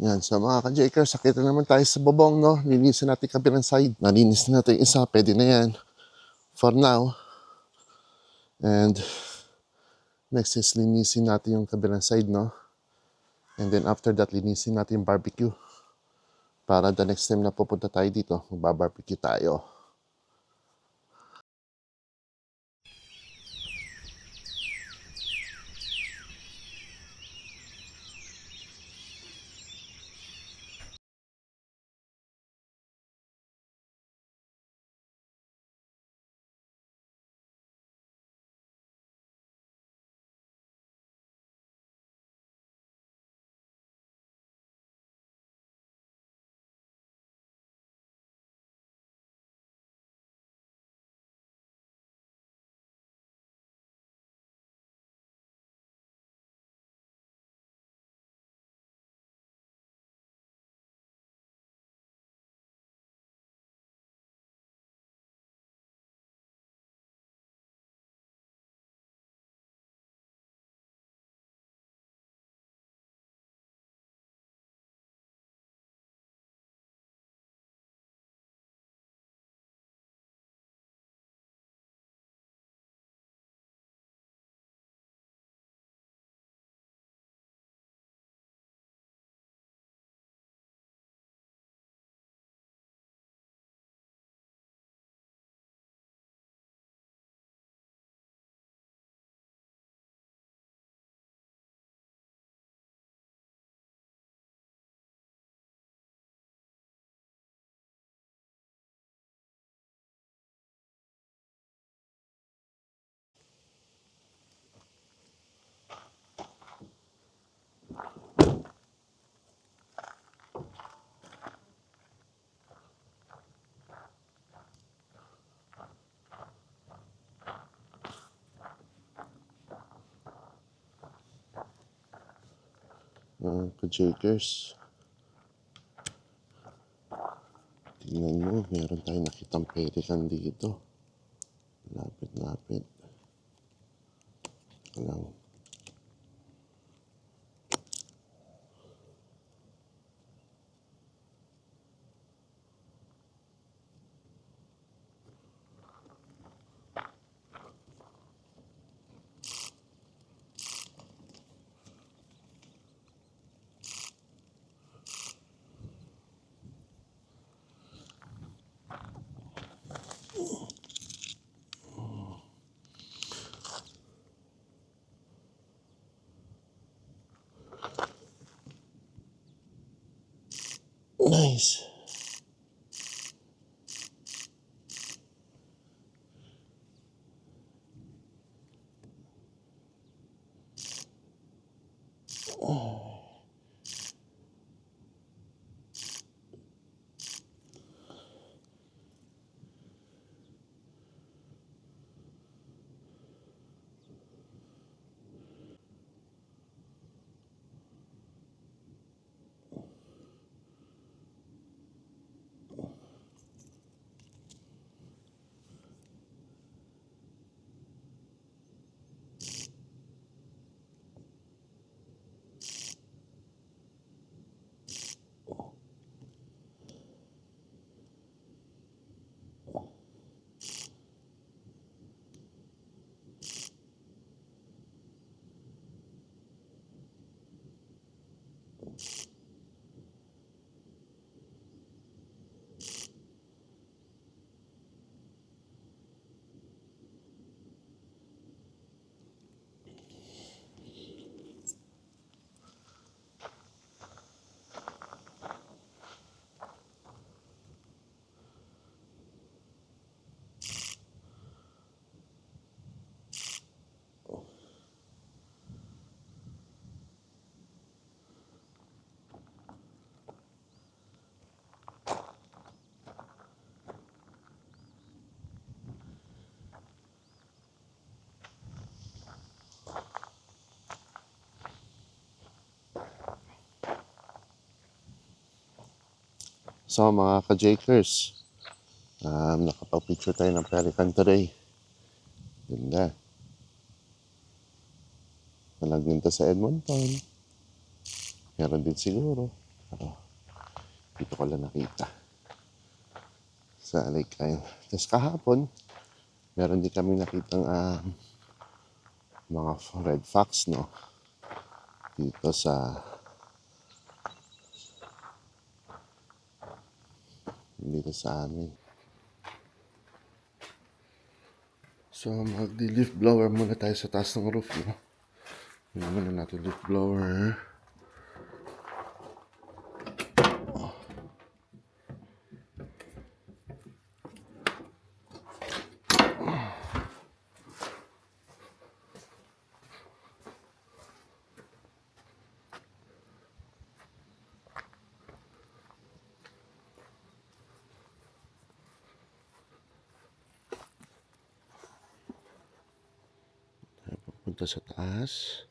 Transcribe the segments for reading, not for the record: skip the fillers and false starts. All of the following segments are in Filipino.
Yan, so mga ka-Jakers, sakita naman tayo sa bubong, no? Linisin natin kabilang side. Nalinis na natin isa, pwede na yan. For now. And next is linisin natin yung kabilang side, no? And then after that, linisin natin yung barbecue. Para the next time na pupunta tayo dito, magbabarbecue tayo. Ka-Jakers, tingnan mo, meron tayong nakitang pelikan dito. Lapit-lapit. Lang. Nice. So mga ka-Jakers, nakapag-picture tayo ng pelikan today. Ganda. Malagyan to sa Edmonton. Meron din siguro. Pero dito ko lang nakita sa Lake Ayun. Tapos kahapon, meron din kami nakitang mga red fox, no? Dito sa amin. So, mag-leaf blower muna tayo sa taas ng roof, no? Hindi muna natin leaf blower. Punta sa taas.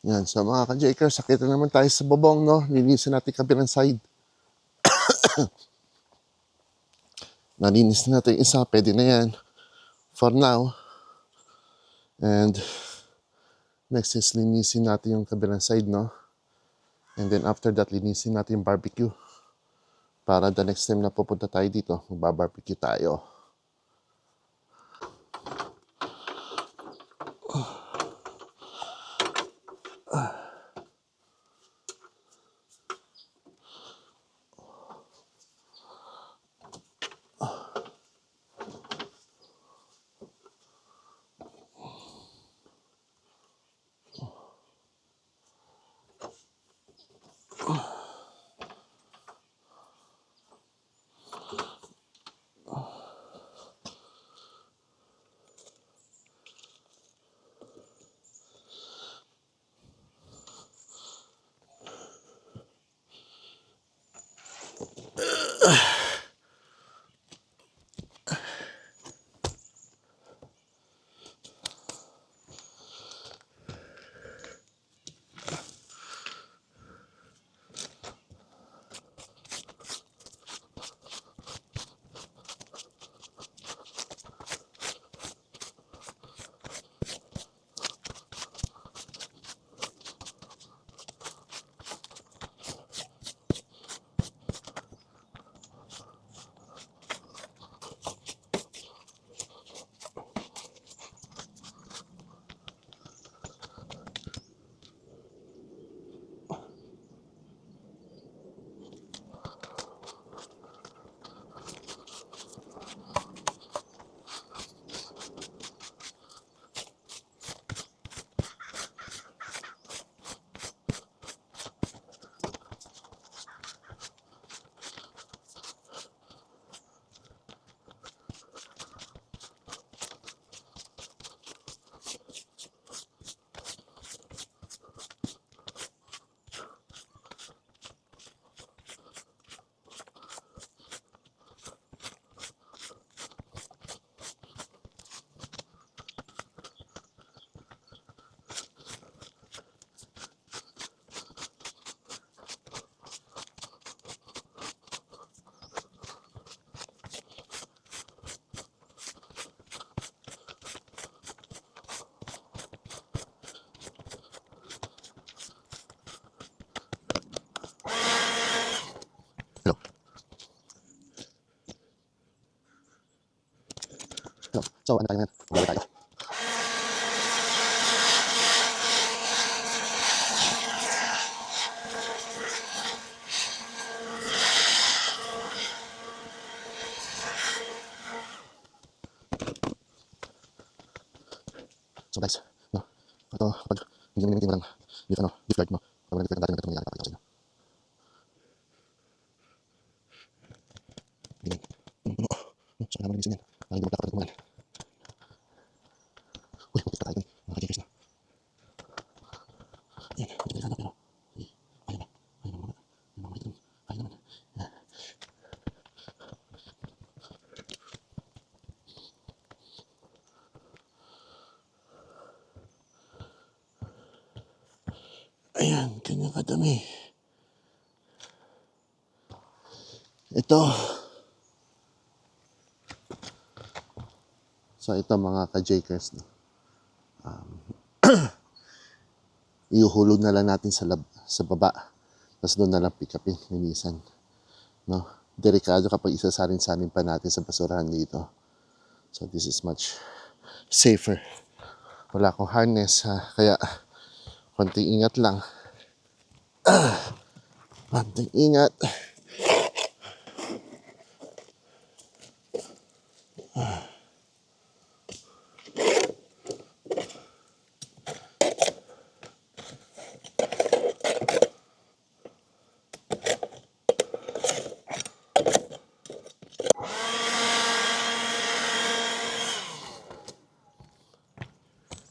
Yan, so mga ka-Jakers, sakita naman tayo sa bubong, no? Linisin natin kabilang side. Nalinis na natin isa, pwede na yan. For now. And next is linisin natin yung kabilang side, no? And then after that, linisin natin yung barbecue. Para the next time na pupunta tayo dito, magbabarbecue tayo. Hello. Hello. So, ano tayo ngayon? Balik tayo. So guys, no, ito kapag hindi mo nilimitin mo lang gift card mo, kapag nag-gift card ng dati ng ganito mangyayari, papakita ko sa inyo. Ganyan. Puno. No, so kailangan linisin yan. Para hindi magkakaroon ng kumulan. Uy, muntik pa tayo dun. Mga ka-Jakers na. Ayan, medyo delikado pero, kaya ba? Kaya naman mga, yung mga ito, kaya naman. Ayan, kanya kadami. Ito. So ito mga ka-Jakers, no? Iuhulog na lang natin sa baba. Tapos doon na lang pick upin, linisan. No? Delikado kapag isasarin-sarin pa natin sa basurahan dito. So this is much safer. Wala akong harness, ha? Kaya konting ingat lang. Konting ingat.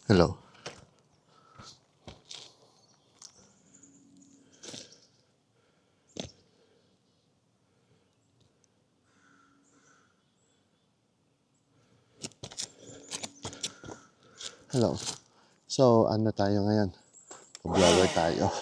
Hello. Hello. So, ano tayo ngayon? Blower tayo.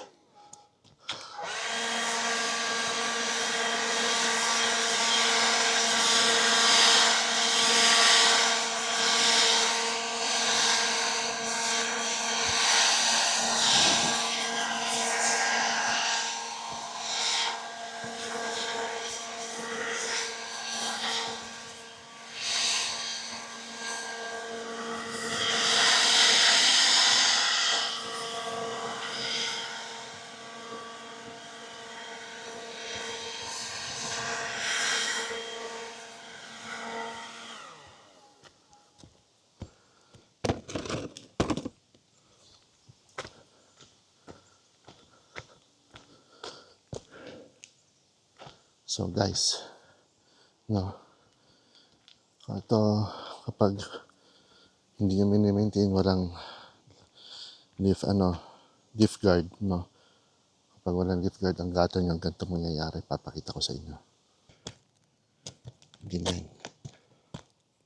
So guys, no, ito kapag hindi nyo mini-maintain, walang leaf guard, no. Kapag walang leaf guard, ang gato nyo, ganito mangyayari. Papakita ko sa inyo. Ganyan.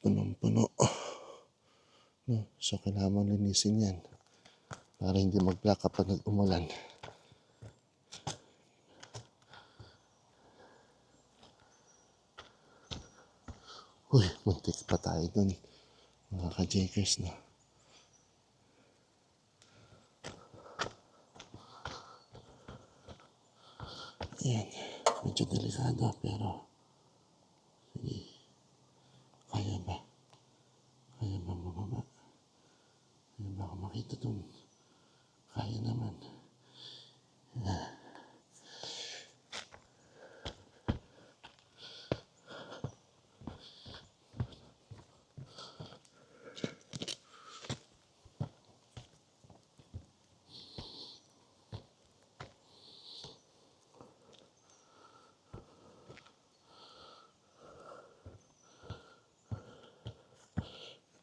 Punong-puno. No? So, kailangan mong linisin yan para hindi mag-black kapag nag-umulan. Uy, muntik pa tayo dun. Mga ka-jakers na. Ayan. Medyo delikado pero sige. Kaya ba? Kaya ba mababa? Kaya ba ako makita dun? Kaya naman.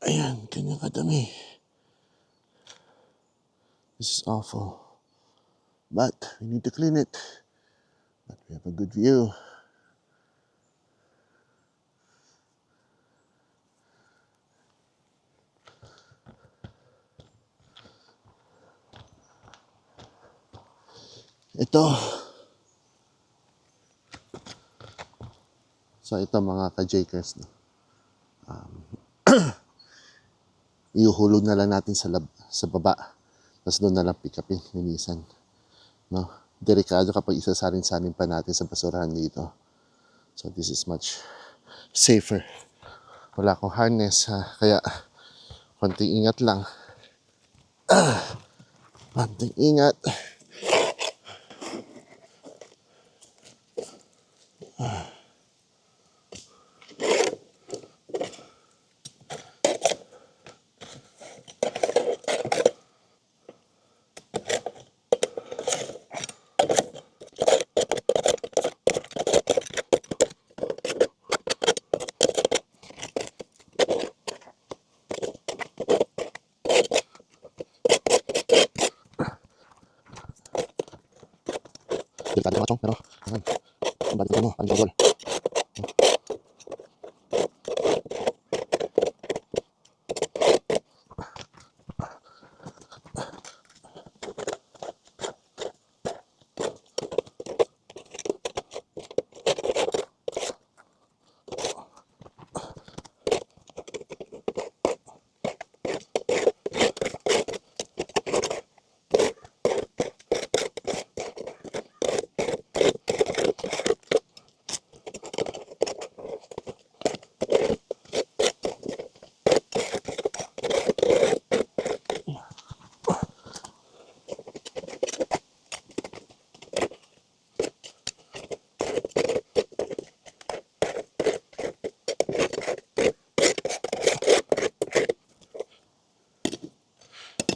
Ayan, kanya kadami. This is awful. But we need to clean it. But we have a good view. Ito. So ito mga ka-jakers. No? Iuhulog na lang natin sa baba. Tapos doon na lang pick upin, linisan. No? Delikado kapag isasalin-salin pa natin sa basurahan dito. So this is much safer. Wala akong harness, kaya konting ingat lang. Konting ingat. Delikado mga chong, pero ang balik mo, ang gagol.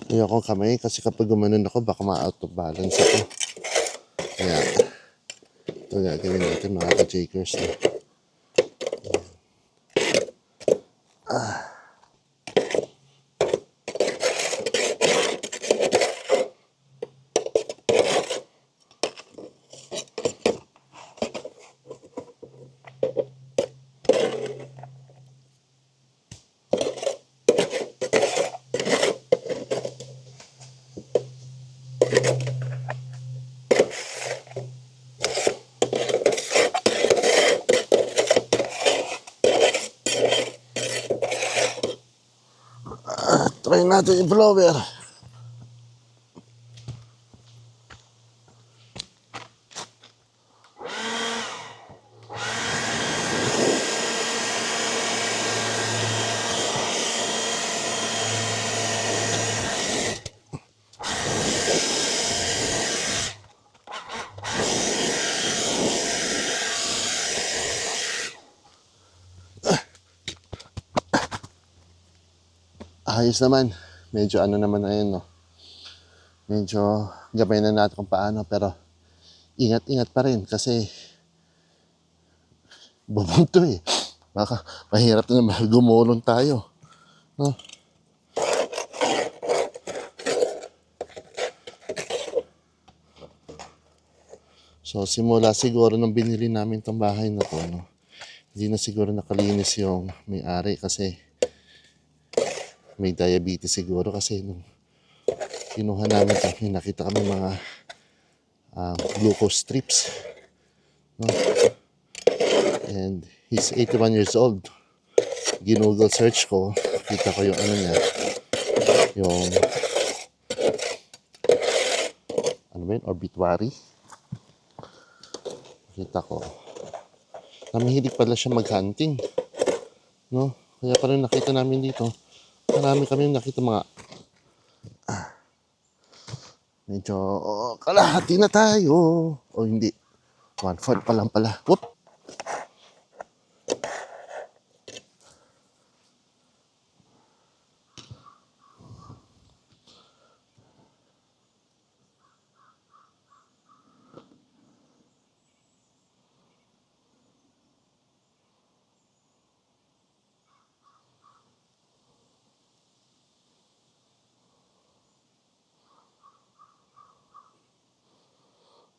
Ayoko kamay kasi kapag gumanon ako, baka ma-out of balance ako. Kaya, ito gagawin natin mga ka-jakers. Sabayin natin yung blower. Ayos naman. Medyo ano naman na yun, no? Medyo gabay na natin kung paano, pero ingat-ingat pa rin kasi bubunto eh. Baka mahirap na naman gumulong tayo, no? So simula siguro nung binili namin tong bahay na to, no? Hindi na siguro nakalinis yung may-ari kasi may diabetes siguro kasi nung kinuha namin ito, may nakita kami mga glucose strips, no? And he's 81 years old. Ginoogle search ko, kita ko yung ano niya, yung ano ba yun, obituary. Kita ko na mahilig pala siya mag-hunting, no? Kaya parang nakita namin dito, marami kami nakita mga medyo kalahati na tayo. O hindi, 1/4 pa lang pala. Whoop!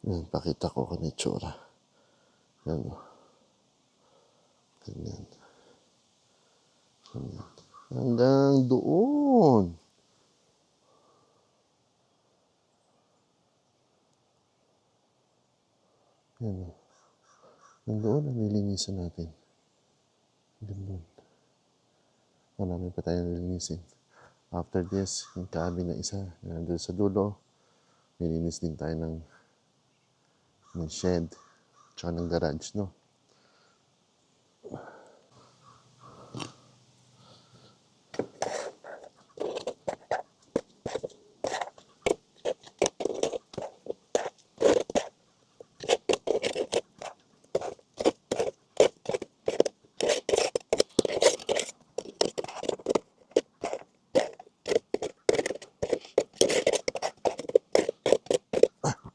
Yan, pakita ko kung itsura. Yan o. Ganyan. Ganyan. Hanggang doon. Yan o. Hanggang doon ang nilinisan natin. Hanggang doon. Marami pa tayong nilinisin. After this, yung kaabi na isa, nandun sa dulo, nilinis din tayo ng shed, tsaka ng garage, no?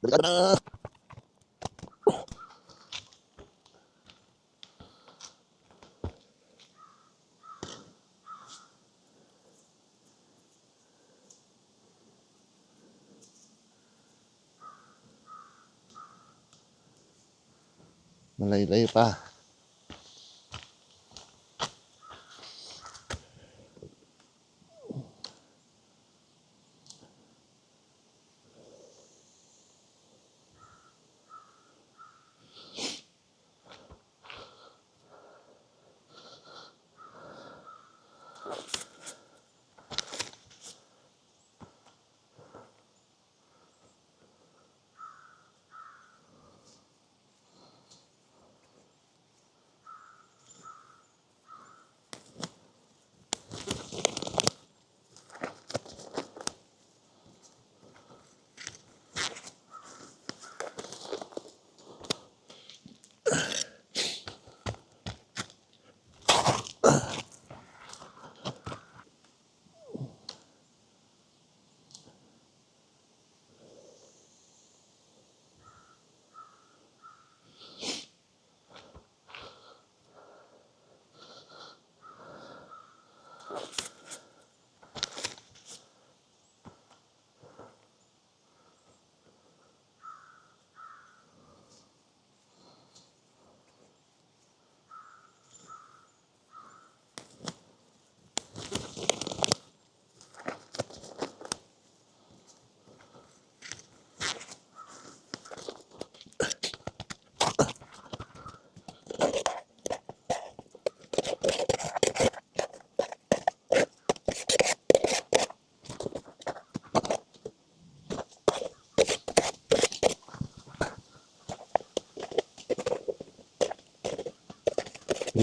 Balik na! Malayo-layo pa.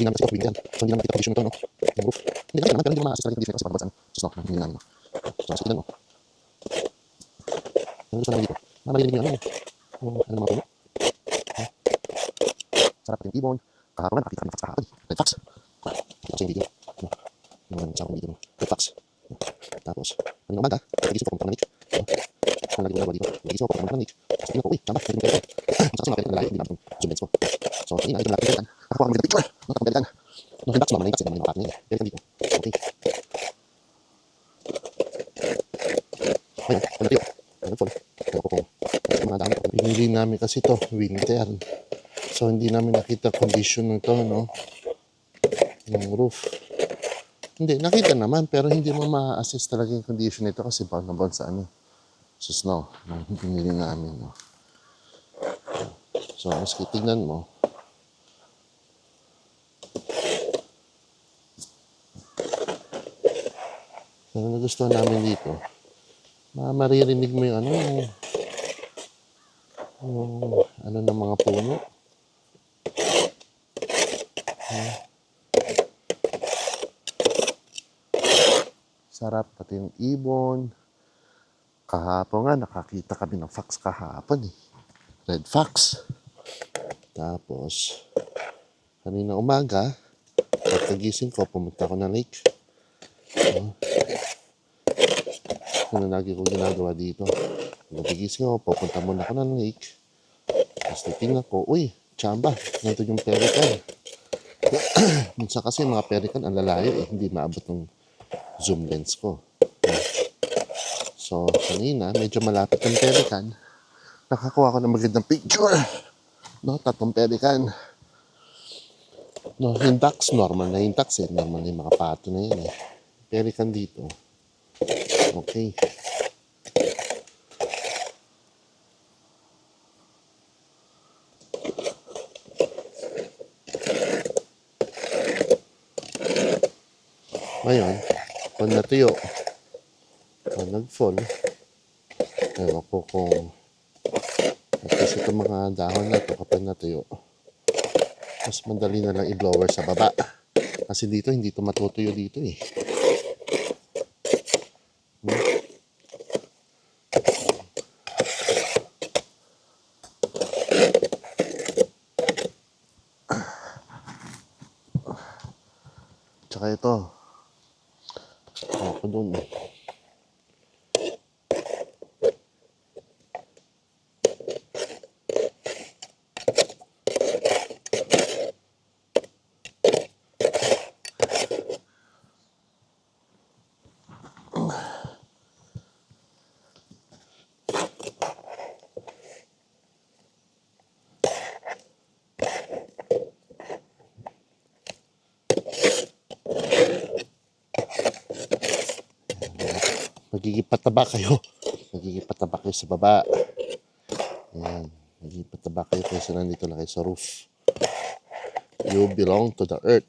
hindi namin kasi ito, yan. So, hindi namin nakita condition nito, no? Yung roof. Hindi nakita naman, pero hindi mo ma-assess talaga yung condition kasi pagbabasa, no? So, no, hindi namin, no? So, sige mo. Ano gusto namin dito? Marinig mo yung ano, yung ano mga puno. Sarap yung ibon. Kahapon nga, nakita kami ng fox kahapon. Red fox. Nakita ko yung video. Yung isang video, no? Red fox. Tapos, ano umaga, nagising ko, pumunta ko ng lake. Ang lagi ko nagawa dito. Nagising ko, pumunta ko ng lake. Tapos, tingnan ko, uy, tama, pwede mo pwede. Mas kasi mga pwede ko nalayo, hindi namin zoom lens ko. So, kanina, ito na lang, pelikan. Nakakuha kami ng picture. No, tapos pelikan. No, red fox, naman na yung fox, naman yung makakapin niya. Pelikan dito. Okay. Ayun, ano tayo? Ayun, full. Ayun ko kung mga dami. Pinili namin kasi ito, winter. So, hindi namin nakita condition nito, no? Yung roof. Hindi, nakita naman, pero hindi mo ma-assess talaga yung condition nito kasi bound na bound sa ano, sa snow. Nung pinili namin, no? So, maski tingnan mo, pero nagustuhan namin dito, maririnig mo yung ano, yung ano ng mga puno. Sarap, pati yung ibon. Kahapon nga, nakakita kami ng fox kahapon eh. Red fox. Tapos, kanina umaga, pagkagising ko, pumunta ako ng lake. Ano lagi ko ginagawa dito. Pagkagising ko, pupunta muna ako ng lake. Tapos titingnan ko, uy, tsamba, nandun yung pelican. Minsan kasi mga pelican, ang lalayo eh, hindi maabot ng zoom lens ko. So, kanina, medyo malapit ng pelican. Nakakuha ko ng magandang picture. No, 3 pelican. No, yung ducks, normal na yung ducks eh. Normal na yung mga pato na yun eh. Pelican dito. Okay. Ngayon, pag natuyo, pag nag-fall, ewan ko kung at least itong mga dahon na ito kapag natuyo, mas madali na lang i-blower sa baba. Kasi dito, hindi ito matutuyo dito eh. Tsaka ito, ako dun eh. Magiging pataba kayo. Magiging pataba kayo sa baba. Ayan. Magiging pataba kayo kaysa nandito lang kayo sa roof. You belong to the earth.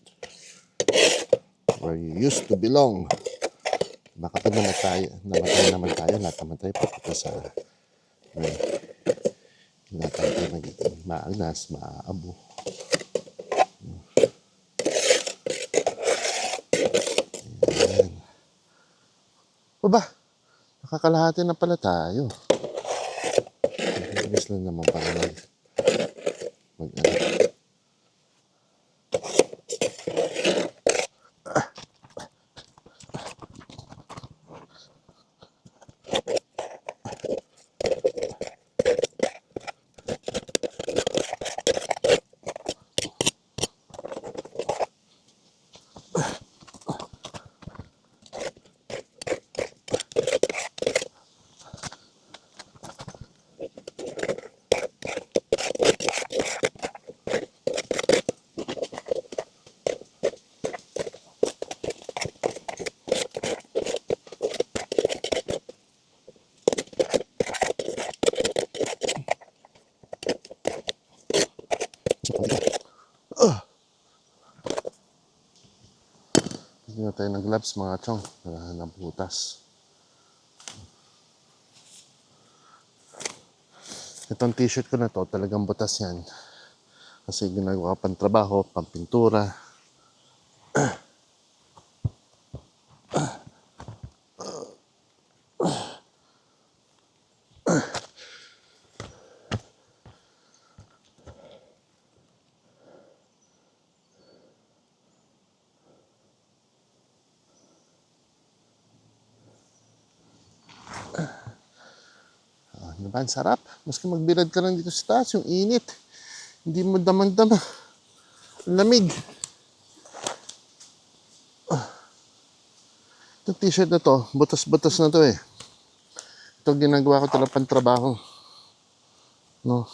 Where you used to belong. Baka pag namatay naman tayo, lahat naman tayo papunta sa lahat tayo magiging maagnas, maaabo. Ayan. O ba? Nakakalahati na pala tayo. Bilis lang naman pala mag hindi na tayo nag-gloves mga chong. Naghahanap butas. Itong t-shirt ko na to, talagang butas yan. Kasi ginagawa pang trabaho, pang pintura. Diba, ang sarap. Maski magbilad ka lang dito sa taas, yung init. Hindi mo damang-dama. Ang lamig. Itong t-shirt na to, butas-butas na to eh. Ito ginagawa ko talagang pantrabaho. No?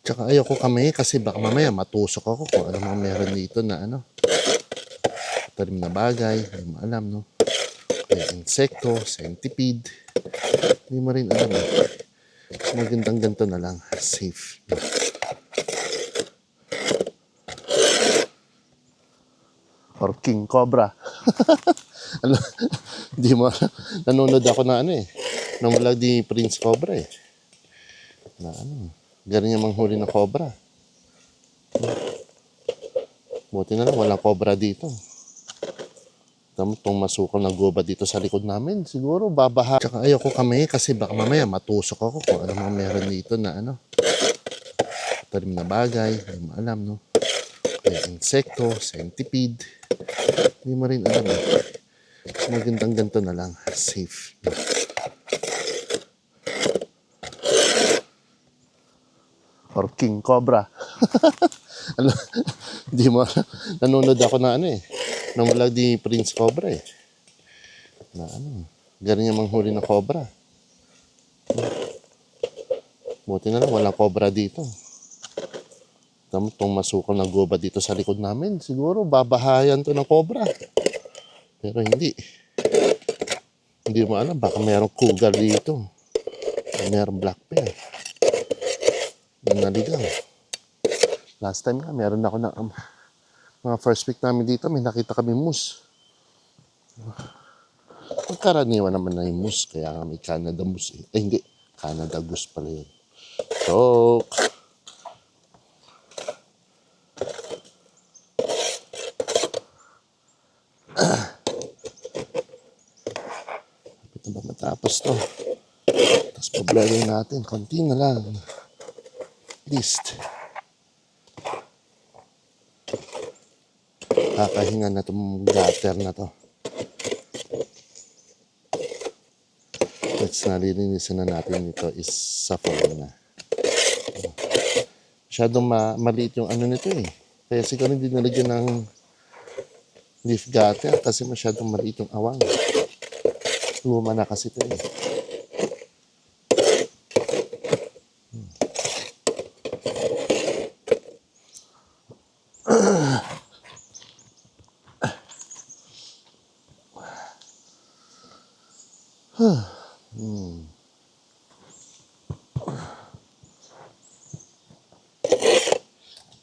Tsaka ayoko kami kasi baka mamaya matusok ako kung ano mga meron dito na ano. Talim na bagay, hindi mo alam, no? Kaya insekto, centipede. Hindi mo rin alam eh. Mas magandang ganito na lang. Safe. Or king cobra. Ano? Hindi mo alam. Nanonood ako na ano eh. Nung vlog di Prince Cobra eh. Na ano. Galing niya manghuli ng cobra. Buti na lang walang cobra dito. Itong masukal na guba dito sa likod namin. Siguro babaha. Tsaka ayoko kami kasi baka mamaya matusok ako kung ano mga meron dito na ano. Talim na bagay. Hindi mo alam, no? Kaya insekto, centipede. Hindi mo rin alam eh. Mas magandang ganito na lang. Safe. Or king cobra. Ano? Hindi mo alam. Nanonood ako na ano eh. Nung vlog di Prince Cobra eh. Na ano. Galing niya manghuli ng cobra. Buti na lang walang cobra dito. Itong masukal na guba dito sa likod namin. Siguro babahayan to ng cobra. Pero hindi. Hindi mo alam. Baka merong cougar dito. Merong black bear. Yung naligaw. Last time nga, meron ako na mga first week namin dito, may nakita kami moose. Pagkaraniwan naman na yung moose, kaya nga may Canada moose eh. Eh hindi, Canada goose pala yun. Joke! Kapit na ba matapos to? Tapos pa-blurring natin, konti na lang. Least. Kakahinga na itong gutter na to. Next na lilinisan na natin ito is sa phone na. Masyadong maliit yung ano nito eh. Kaya siguro hindi nalagyan ng leaf gutter kasi masyadong maliit yung awang. Luma na kasi ito eh.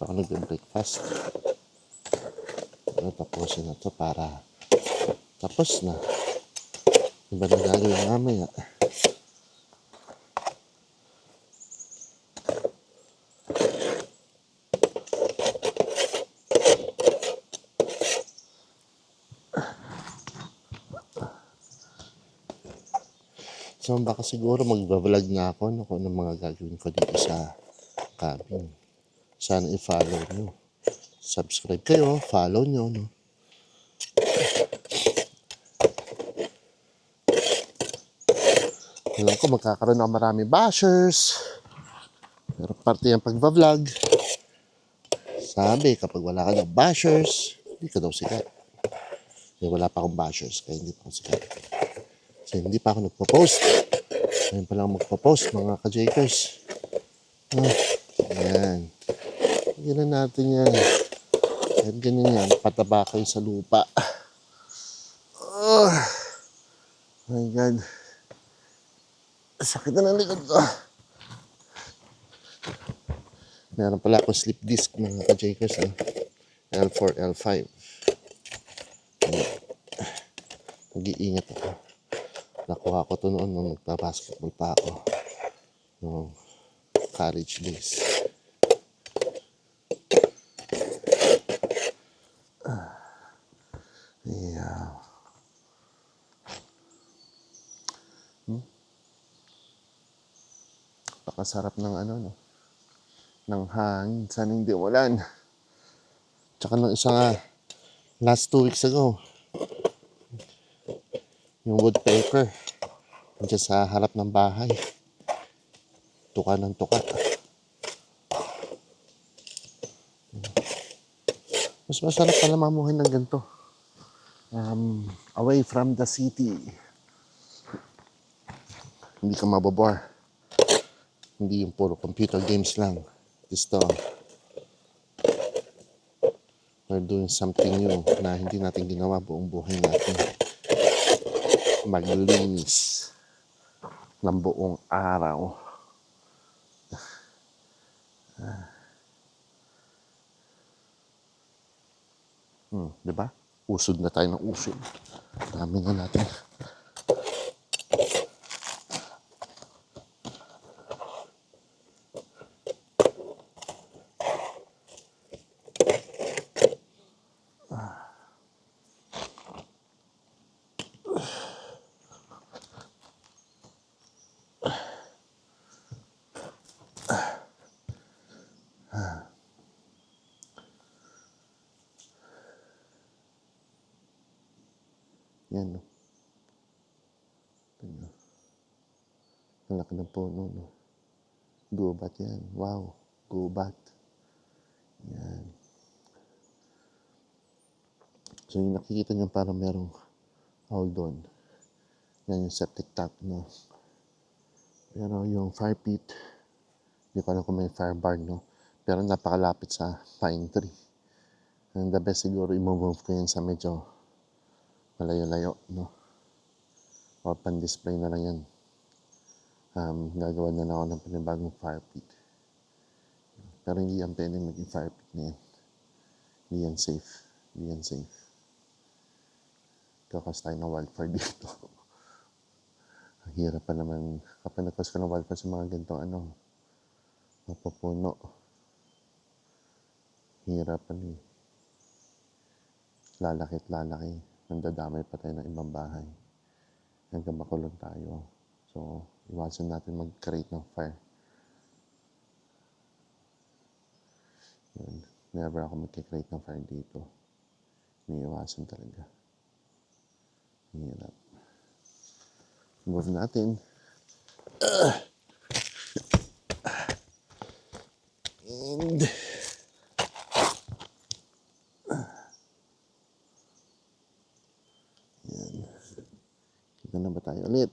Ako nagbe-breakfast. Tapusin na to para tapos na. Iba na gagawin namin. So baka siguro magbablog na ako no, kung anong mga gagawin ko dito sa cabin. Sana i-follow nyo. Subscribe kayo, follow nyo. No? Alam ko magkakaroon ako marami bashers. Pero parte yung pagbablog. Sabi kapag wala ka ng bashers, hindi ka daw sikat. Eh, wala pa akong bashers kaya hindi pa ako sikat. Kasi hindi pa ako nagpo-post. Ngayon pa lang magpo-post mga ka-jakers. Ayan. Higyan na natin yan. Kahit ganyan yan, pataba kayo sa lupa. Oh my God. Sakit na ng likod ko. Meron pala akong slip disc mga ka-jakers. L4, L5. Nag-iingat ako. Nakuha ko to noon nung nagpa-basketball pa ako. Noong college days. Yeah. Pakasarap ng ano, no? Ng hangin. Sana hindi ulan. Tsaka nung isa nga, last 2 weeks ago, yung woodpecker, nandiyan sa harap ng bahay. Tuka ng tuka. Mas masarap pala mamuhay ng ganito. Away from the city. Hindi ka mabobore. Hindi yung puro computer games lang. Gusto. We're doing something new na hindi natin ginawa buong buhay natin. Maglinis ng buong araw. Diba? Usod na tayo ng usod. Dami nga natin. Yan, no? Ang laki ng puno, no? Gubat yan. Wow. Gubat. Yan. So yung nakikita nyo parang merong hole doon. Yan yung septic tank, no? Pero yung fire pit, hindi ko alam kung may fire barn, no? Pero napakalapit sa pine tree. And the best siguro i-move ko yan sa medyo malayo-layo, no? O pan-display na lang yan. Gagawa na lang ako ng panibagong fire pit. Pero hindi yan pwedeng maging fire pit na yan. Hindi yan safe. Hindi yan safe. Kakas tayo ng wildfire dito. Ang hirap pa naman. Kapag nagkas ka ng wildfire sa mga ganitong mapapuno. Hirap pa eh. Lalaki at lalaki. Nandadamay pa tayo ng ibang bahay. Hanggang makulong tayo. So, iwasan natin mag-create ng fire. Yun. Never ako mag-create ng fire dito. Iniiwasan talaga. Hirap. Move natin. And yan. Kita na ba tayo ulit?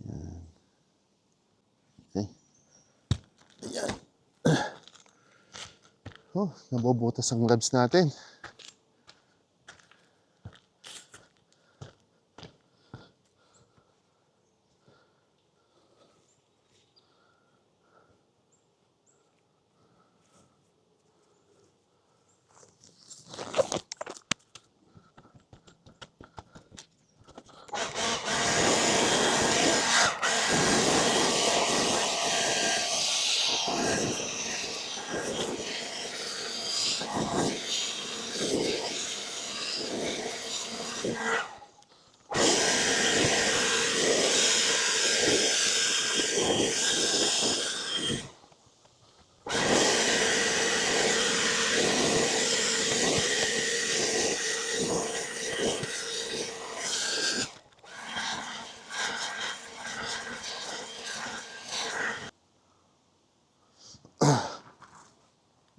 Ayan. Okay. Ayan. Oh, nabubutas ang gloves natin.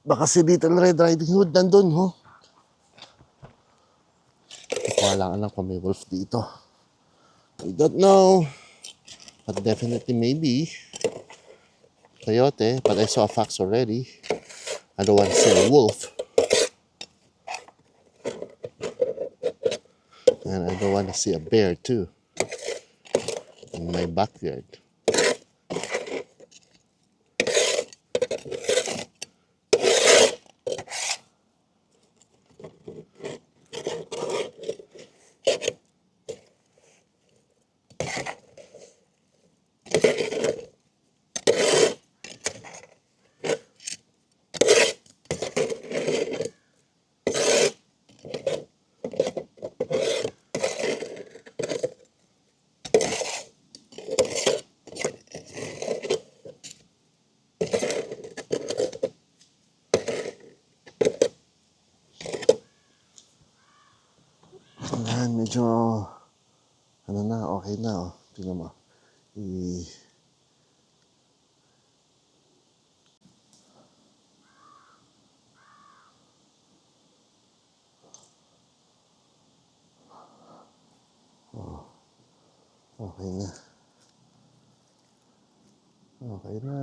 Baka si Little Red Riding Hood nandun, ho? Wala lang kung may wolf dito. I don't know. But definitely maybe. Coyote, but I saw a fox already. I don't want to see a wolf. And I don't want to see a bear too. In my backyard. Ayan, medyo, ano na, okay na, oh. Tingnan mo. Okay na. Okay na.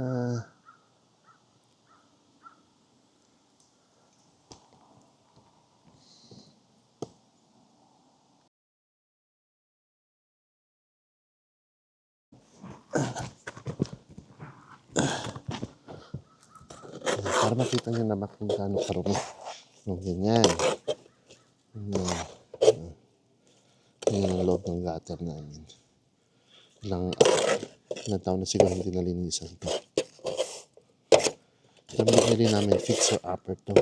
Para makita nyo naman kung gaano karumi. Yung ganyan. Yan ang loob ng gutter namin. Ilang taon na siguro hindi nalinisan to. Binili namin fixer upper to.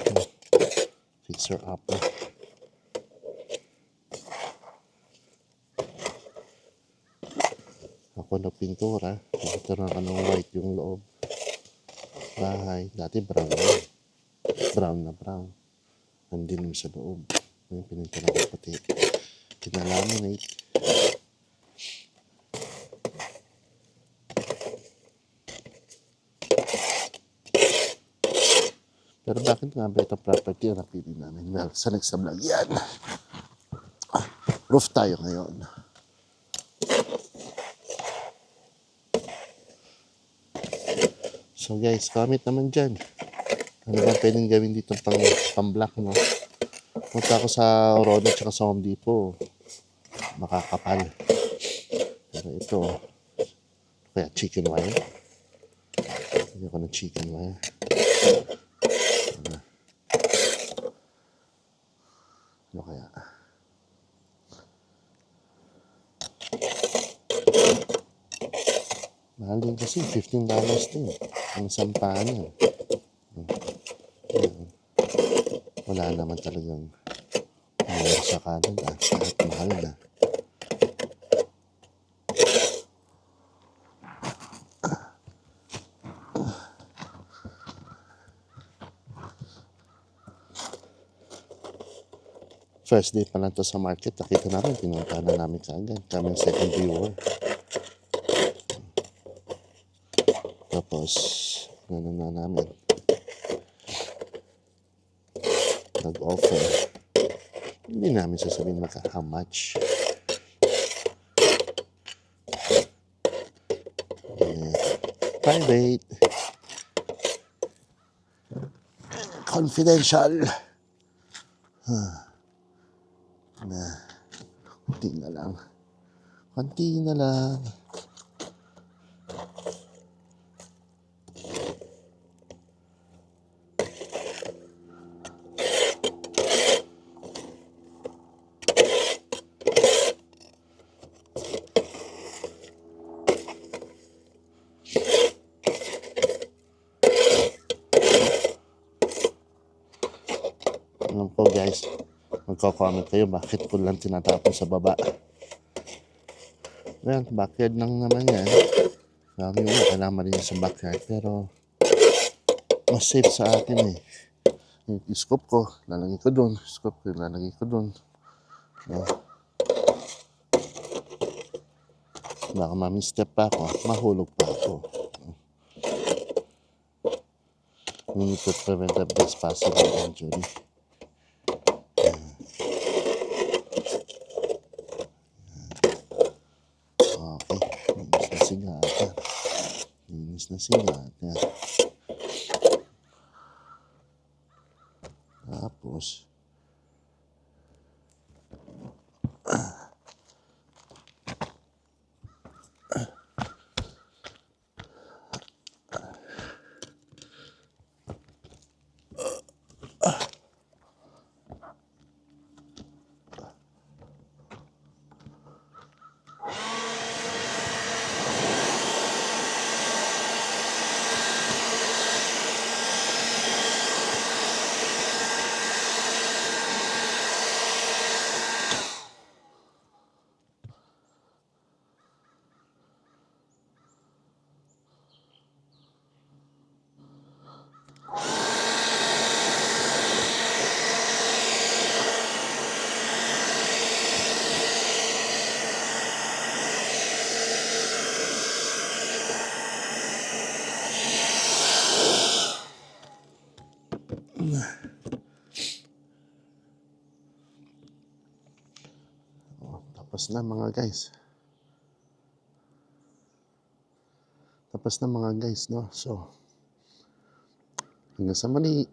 Fixer upper. Ako na pintura. Pintura ka ng white yung loob. Bahay. Dati brown na. Brown na brown. Nandilim sa loob. Yung pinintura ko pati. Pinalaminate. Pero bakit nga ba itong property ang napili namin? Well, sa next na vlog yan. Roof tayo ngayon. So guys, comment naman dyan. Ano ba pwedeng gawin dito pang-block, no? Punta ako sa Orono at sa Home Depot. Makakapal. Pero ito, kaya chicken wire. Hindi ako ng chicken wire. Ano kaya? Mahal din kasi, $15 din. Ang sampaan yan. Wala naman talagang mahal sa Canada. Kahit mahal na. First day pa lang to sa market, nakita namin, pinunta na namin kaagad. Kami second viewer. Tapos, ano na namin, nag-offer. Hindi namin sasabihin how much. Private. Confidential. Konti na lang. Konti na lang. Alam ko guys, magko-comment kayo bakit ko lang tinatapon sa baba. Well, backyard lang naman yan. Marami mo, kailangan malinis sa backyard. Pero, mas safe sa akin eh. Yung scoop ko, lalagay ko dun. Scoop ko, lalagay ko dun. Baka mami-step pa ako, mahulog pa ako. We need to prevent the best possible injury. Okay, linis na sigata. Tapos, Tapos na mga guys. Tapos na mga guys, no? So, hanggang sa muli.